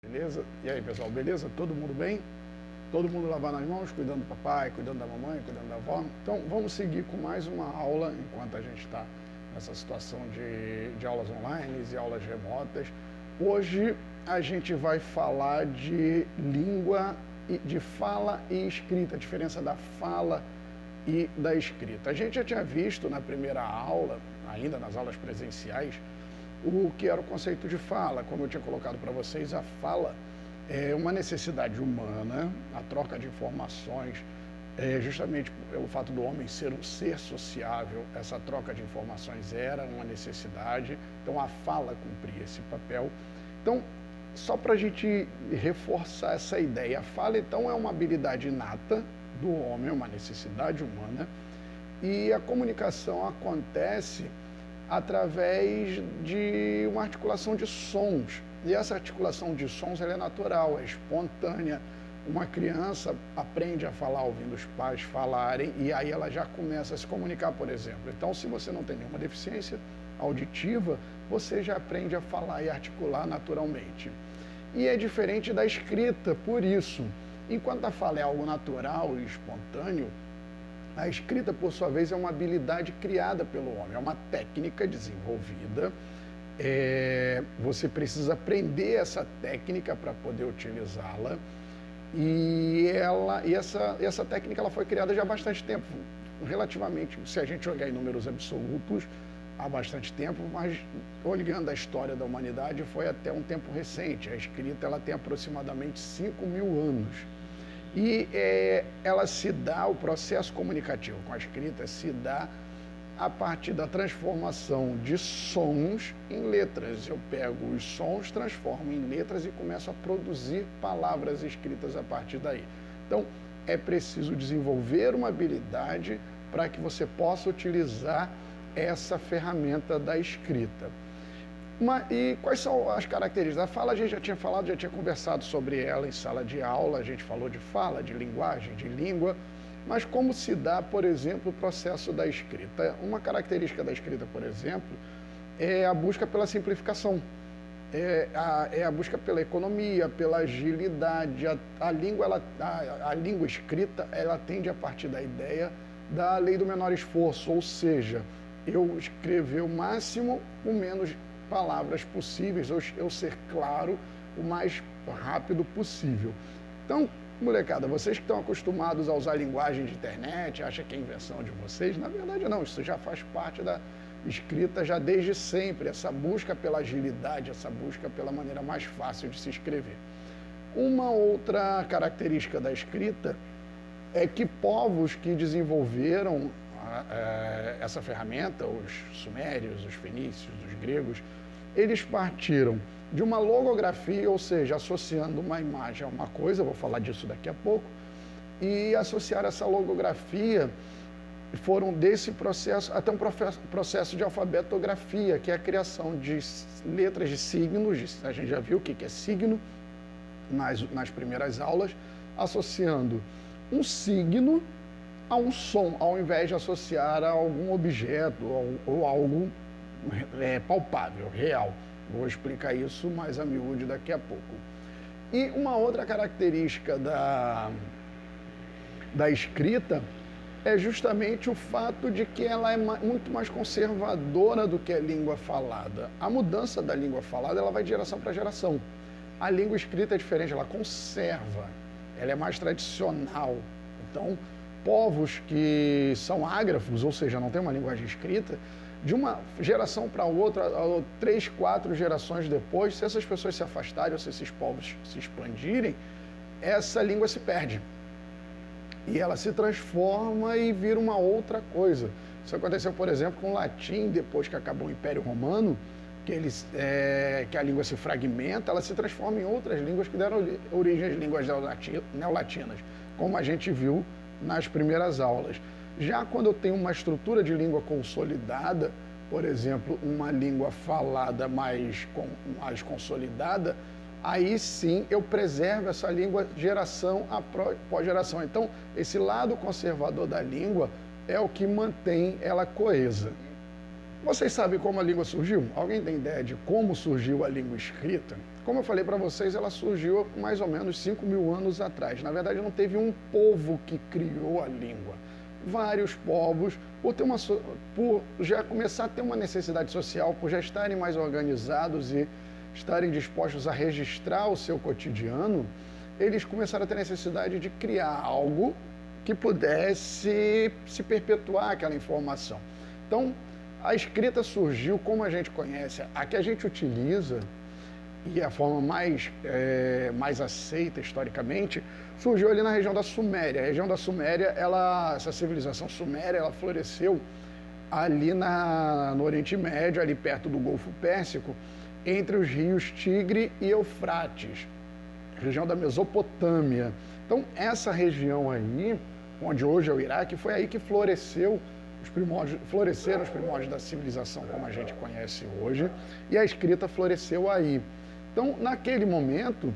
Beleza? E aí, pessoal, beleza? Todo mundo bem? Todo mundo lavando as mãos, cuidando do papai, cuidando da mamãe, cuidando da avó? Então, vamos seguir com mais uma aula, enquanto a gente está nessa situação de aulas online e aulas remotas. Hoje, a gente vai falar de língua, de fala e escrita, a diferença da fala e da escrita. A gente já tinha visto na primeira aula, ainda nas aulas presenciais, o que era o conceito de fala. Como eu tinha colocado para vocês, a fala é uma necessidade humana, a troca de informações, justamente pelo fato do homem ser um ser sociável, essa troca de informações era uma necessidade, então a fala cumpria esse papel. Então, só para a gente reforçar essa ideia, a fala então é uma habilidade inata do homem, uma necessidade humana, e a comunicação acontece através de uma articulação de sons. E essa articulação de sons ela é natural, é espontânea. Uma criança aprende a falar ouvindo os pais falarem e aí ela já começa a se comunicar, por exemplo. Então, se você não tem nenhuma deficiência auditiva, você já aprende a falar e articular naturalmente. E é diferente da escrita, por isso. Enquanto a fala é algo natural e espontâneo, a escrita, por sua vez, é uma habilidade criada pelo homem, é uma técnica desenvolvida. Você precisa aprender essa técnica para poder utilizá-la. E essa técnica ela foi criada já há bastante tempo, relativamente, se a gente olhar em números absolutos, há bastante tempo, mas olhando a história da humanidade, foi até um tempo recente. A escrita ela tem aproximadamente 5.000 anos. E ela se dá, o processo comunicativo com a escrita se dá a partir da transformação de sons em letras. Eu pego os sons, transformo em letras e começo a produzir palavras escritas a partir daí. Então, é preciso desenvolver uma habilidade para que você possa utilizar essa ferramenta da escrita. E quais são as características? A fala a gente já tinha falado, já tinha conversado sobre ela em sala de aula, a gente falou de fala, de linguagem, de língua, mas como se dá, por exemplo, o processo da escrita? Uma característica da escrita, por exemplo, é a busca pela simplificação, é a busca pela economia, pela agilidade. A língua escrita, ela tende a partir da ideia da lei do menor esforço, ou seja, eu escrever o máximo com menos palavras possíveis, ou eu ser claro o mais rápido possível. Então, molecada, vocês que estão acostumados a usar a linguagem de internet, acham que é invenção de vocês, na verdade não, isso já faz parte da escrita já desde sempre, essa busca pela agilidade, essa busca pela maneira mais fácil de se escrever. Uma outra característica da escrita é que povos que desenvolveram essa ferramenta, os sumérios, os fenícios, os gregos, eles partiram de uma logografia, ou seja, associando uma imagem a uma coisa, vou falar disso daqui a pouco, e associar essa logografia, foram desse processo até um processo de alfabetografia, que é a criação de letras de signos, a gente já viu o que é signo nas primeiras aulas, associando um signo a um som, ao invés de associar a algum objeto ou algo palpável, real. Vou explicar isso mais a miúde daqui a pouco. E uma outra característica da escrita é justamente o fato de que ela é muito mais conservadora do que a língua falada. A mudança da língua falada ela vai de geração para geração. A língua escrita é diferente, ela conserva, ela é mais tradicional. Então, povos que são ágrafos, ou seja, não tem uma linguagem escrita, de uma geração para outra, 3, 4 gerações depois, se essas pessoas se afastarem, ou se esses povos se expandirem, essa língua se perde. E ela se transforma e vira uma outra coisa. Isso aconteceu, por exemplo, com o latim, depois que acabou o Império Romano, que a língua se fragmenta, ela se transforma em outras línguas que deram origem às línguas neolatinas, como a gente viu nas primeiras aulas. Já quando eu tenho uma estrutura de língua consolidada, por exemplo, uma língua falada mais consolidada, aí sim eu preservo essa língua geração após geração. Então, esse lado conservador da língua é o que mantém ela coesa. Vocês sabem como a língua surgiu? Alguém tem ideia de como surgiu a língua escrita? Como eu falei para vocês, ela surgiu mais ou menos 5.000 anos atrás. Na verdade, não teve um povo que criou a língua. Vários povos, por já começar a ter uma necessidade social, por já estarem mais organizados e estarem dispostos a registrar o seu cotidiano, eles começaram a ter necessidade de criar algo que pudesse se perpetuar aquela informação. Então, a escrita surgiu como a gente conhece, a que a gente utiliza, e a forma mais aceita historicamente, surgiu ali na região da Suméria. A região da Suméria, essa civilização suméria, ela floresceu ali no Oriente Médio, ali perto do Golfo Pérsico, entre os rios Tigre e Eufrates, região da Mesopotâmia. Então, essa região aí, onde hoje é o Iraque, foi aí que floresceram os primórdios da civilização como a gente conhece hoje, e a escrita floresceu aí. Então, naquele momento,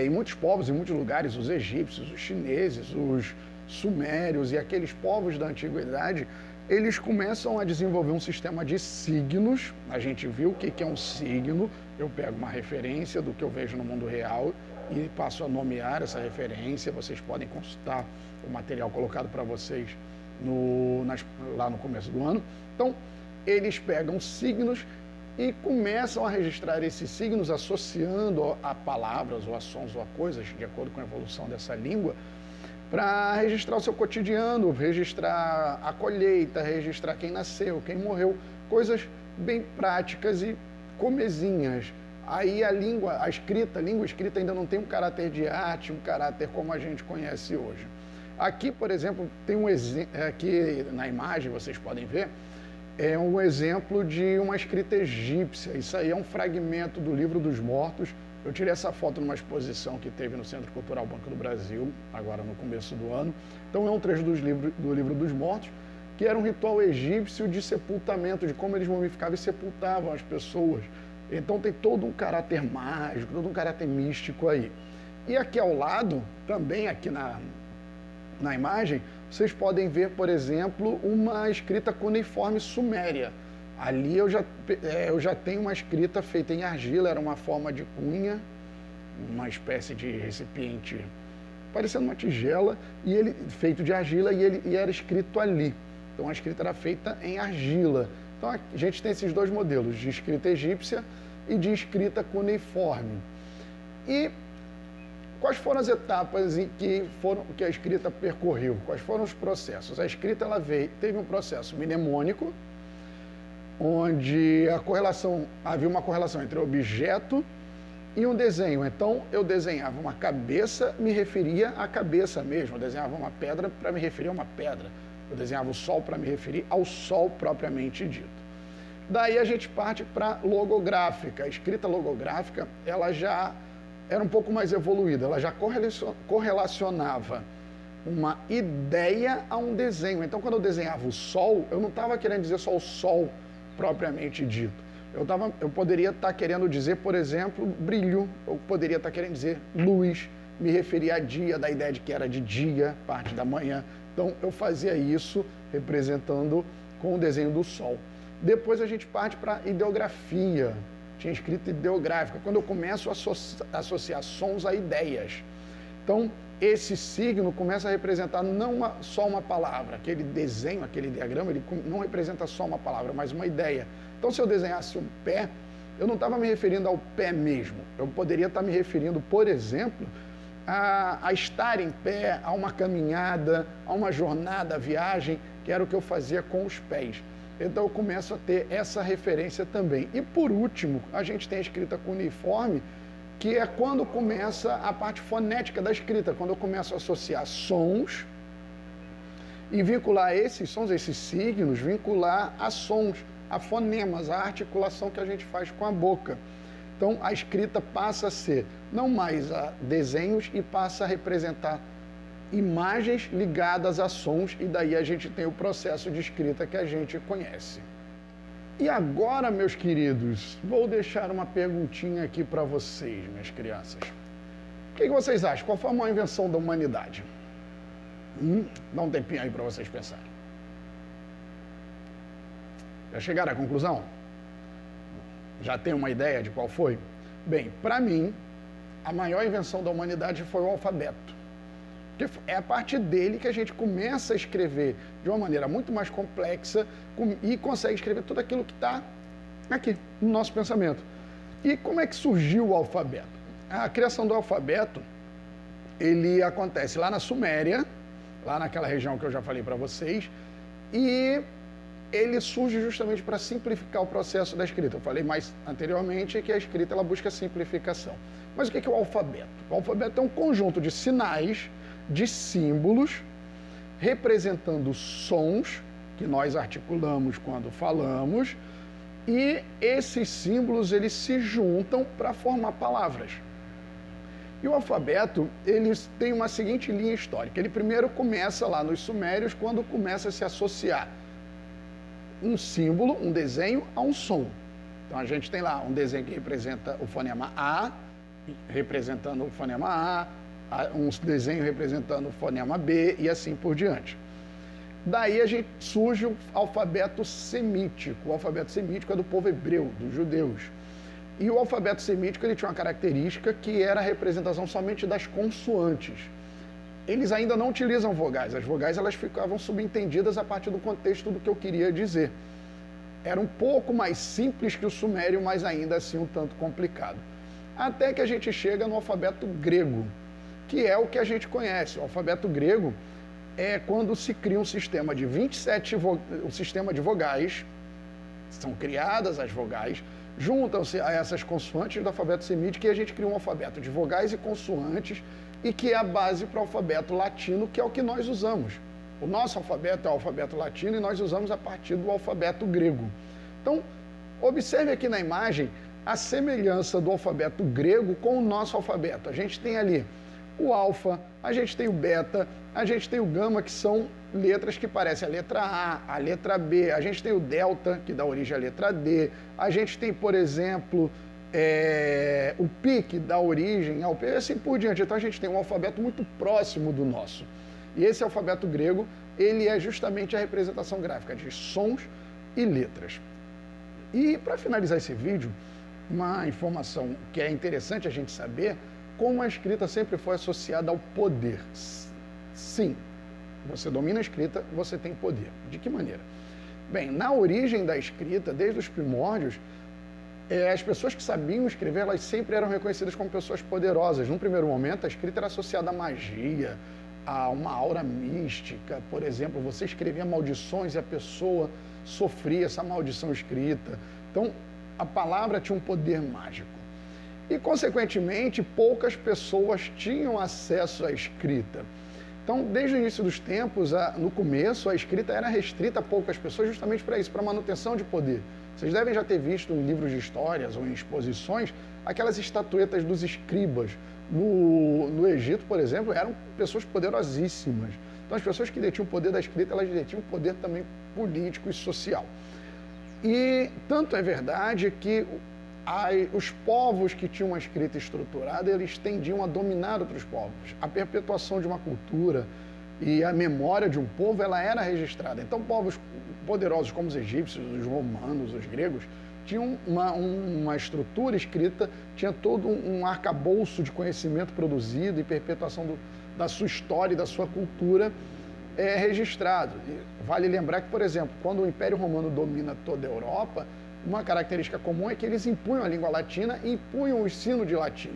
em muitos povos, em muitos lugares, os egípcios, os chineses, os sumérios e aqueles povos da antiguidade, eles começam a desenvolver um sistema de signos. A gente viu o que é um signo, eu pego uma referência do que eu vejo no mundo real e passo a nomear essa referência. Vocês podem consultar o material colocado para vocês lá no começo do ano. Então, eles pegam signos e começam a registrar esses signos associando a palavras ou a sons ou a coisas, de acordo com a evolução dessa língua, para registrar o seu cotidiano, registrar a colheita, registrar quem nasceu, quem morreu, coisas bem práticas e comezinhas. Aí a língua escrita ainda não tem um caráter de arte, um caráter como a gente conhece hoje. Aqui, por exemplo, tem um exemplo, aqui na imagem vocês podem ver, é um exemplo de uma escrita egípcia. Isso aí é um fragmento do Livro dos Mortos. Eu tirei essa foto numa exposição que teve no Centro Cultural Banco do Brasil, agora no começo do ano. Então é um trecho do Livro dos Mortos, que era um ritual egípcio de sepultamento, de como eles mumificavam e sepultavam as pessoas. Então tem todo um caráter mágico, todo um caráter místico aí. E aqui ao lado, também aqui na imagem, vocês podem ver, por exemplo, uma escrita cuneiforme suméria. Ali eu já tenho uma escrita feita em argila, era uma forma de cunha, uma espécie de recipiente parecendo uma tigela, e ele feito de argila e era escrito ali. Então a escrita era feita em argila. Então a gente tem esses dois modelos, de escrita egípcia e de escrita cuneiforme. E quais foram as etapas em que a escrita percorreu? Quais foram os processos? A escrita teve um processo mnemônico, onde havia uma correlação entre objeto e um desenho. Então, eu desenhava uma cabeça, me referia à cabeça mesmo. Eu desenhava uma pedra para me referir a uma pedra. Eu desenhava o sol para me referir ao sol propriamente dito. Daí a gente parte para logográfica. A escrita logográfica, ela já era um pouco mais evoluída. Ela já correlacionava uma ideia a um desenho. Então, quando eu desenhava o sol, eu não estava querendo dizer só o sol propriamente dito. Eu poderia estar querendo dizer, por exemplo, brilho. Eu poderia estar querendo dizer luz. Me referia a dia, da ideia de que era de dia, parte da manhã. Então, eu fazia isso representando com o desenho do sol. Depois a gente parte para ideografia. Tinha escrita ideográfica, quando eu começo a associar sons a ideias. Então, esse signo começa a representar não só uma palavra. Aquele desenho, aquele diagrama, ele não representa só uma palavra, mas uma ideia. Então, se eu desenhasse um pé, eu não estava me referindo ao pé mesmo. Eu poderia estar me referindo, por exemplo, a estar em pé, a uma caminhada, a uma jornada, a viagem, que era o que eu fazia com os pés. Então eu começo a ter essa referência também. E por último, a gente tem a escrita cuneiforme, que é quando começa a parte fonética da escrita, quando eu começo a associar sons e vincular esses sons, esses signos, vincular a sons, a fonemas, a articulação que a gente faz com a boca. Então a escrita passa a ser não mais a desenhos e passa a representar imagens ligadas a sons, e daí a gente tem o processo de escrita que a gente conhece. E agora, meus queridos, vou deixar uma perguntinha aqui para vocês, minhas crianças. O que vocês acham? Qual foi a maior invenção da humanidade? Dá um tempinho aí para vocês pensarem. Já chegaram à conclusão? Já tem uma ideia de qual foi? Bem, para mim, a maior invenção da humanidade foi o alfabeto. Porque é a partir dele que a gente começa a escrever de uma maneira muito mais complexa e consegue escrever tudo aquilo que está aqui, no nosso pensamento. E como é que surgiu o alfabeto? A criação do alfabeto, ele acontece lá na Suméria, lá naquela região que eu já falei para vocês, e ele surge justamente para simplificar o processo da escrita. Eu falei mais anteriormente que a escrita ela busca simplificação. Mas o que é o alfabeto? O alfabeto é um conjunto de sinais, de símbolos, representando sons que nós articulamos quando falamos, e esses símbolos eles se juntam para formar palavras. E o alfabeto, ele tem uma seguinte linha histórica. Ele primeiro começa lá nos sumérios, quando começa a se associar um símbolo, um desenho, a um som. Então a gente tem lá um desenho que representa o fonema A, representando o fonema A, um desenho representando o fonema B e assim por diante. Daí surge o alfabeto semítico. O alfabeto semítico é do povo hebreu, dos judeus. E o alfabeto semítico ele tinha uma característica que era a representação somente das consoantes. Eles ainda não utilizam vogais. As vogais elas ficavam subentendidas a partir do contexto do que eu queria dizer. Era um pouco mais simples que o sumério, mas ainda assim um tanto complicado. Até que a gente chega no alfabeto grego, que é o que a gente conhece. O alfabeto grego é quando se cria um sistema de 27 um sistema de vogais, são criadas as vogais, juntam-se a essas consoantes do alfabeto semítico e a gente cria um alfabeto de vogais e consoantes e que é a base para o alfabeto latino, que é o que nós usamos. O nosso alfabeto é o alfabeto latino e nós usamos a partir do alfabeto grego. Então, observe aqui na imagem a semelhança do alfabeto grego com o nosso alfabeto. A gente tem ali o alfa, a gente tem o beta, a gente tem o gama, que são letras que parecem a letra A, a letra B, a gente tem o delta, que dá origem à letra D, a gente tem, por exemplo, o pi, que dá origem ao P, e assim por diante. Então a gente tem um alfabeto muito próximo do nosso. E esse alfabeto grego, ele é justamente a representação gráfica de sons e letras. E para finalizar esse vídeo, uma informação que é interessante a gente saber, como a escrita sempre foi associada ao poder. Sim, você domina a escrita, você tem poder. De que maneira? Bem, na origem da escrita, desde os primórdios, as pessoas que sabiam escrever, elas sempre eram reconhecidas como pessoas poderosas. Num primeiro momento, a escrita era associada à magia, a uma aura mística. Por exemplo, você escrevia maldições e a pessoa sofria essa maldição escrita. Então, a palavra tinha um poder mágico. E, consequentemente, poucas pessoas tinham acesso à escrita. Então, desde o início dos tempos, no começo, a escrita era restrita a poucas pessoas justamente para isso, para manutenção de poder. Vocês devem já ter visto em livros de histórias ou em exposições aquelas estatuetas dos escribas. No Egito, por exemplo, eram pessoas poderosíssimas. Então, as pessoas que detinham o poder da escrita, elas detinham o poder também político e social. E tanto é verdade que os povos que tinham uma escrita estruturada, eles tendiam a dominar outros povos. A perpetuação de uma cultura e a memória de um povo, ela era registrada. Então, povos poderosos como os egípcios, os romanos, os gregos, tinham uma estrutura escrita, tinha todo um arcabouço de conhecimento produzido e perpetuação da sua história e da sua cultura registrado. E vale lembrar que, por exemplo, quando o Império Romano domina toda a Europa, uma característica comum é que eles impunham a língua latina e impunham o ensino de latim.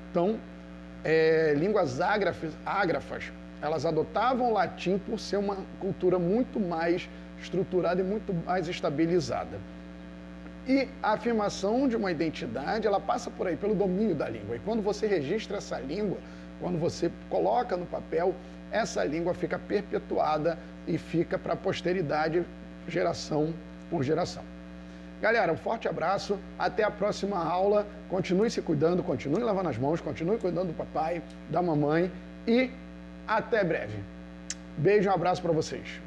Então, línguas ágrafas, elas adotavam o latim por ser uma cultura muito mais estruturada e muito mais estabilizada. E a afirmação de uma identidade, ela passa por aí, pelo domínio da língua. E quando você registra essa língua, quando você coloca no papel, essa língua fica perpetuada e fica para a posteridade, geração por geração. Galera, um forte abraço, até a próxima aula, continue se cuidando, continue lavando as mãos, continue cuidando do papai, da mamãe e até breve. Beijo e um abraço para vocês.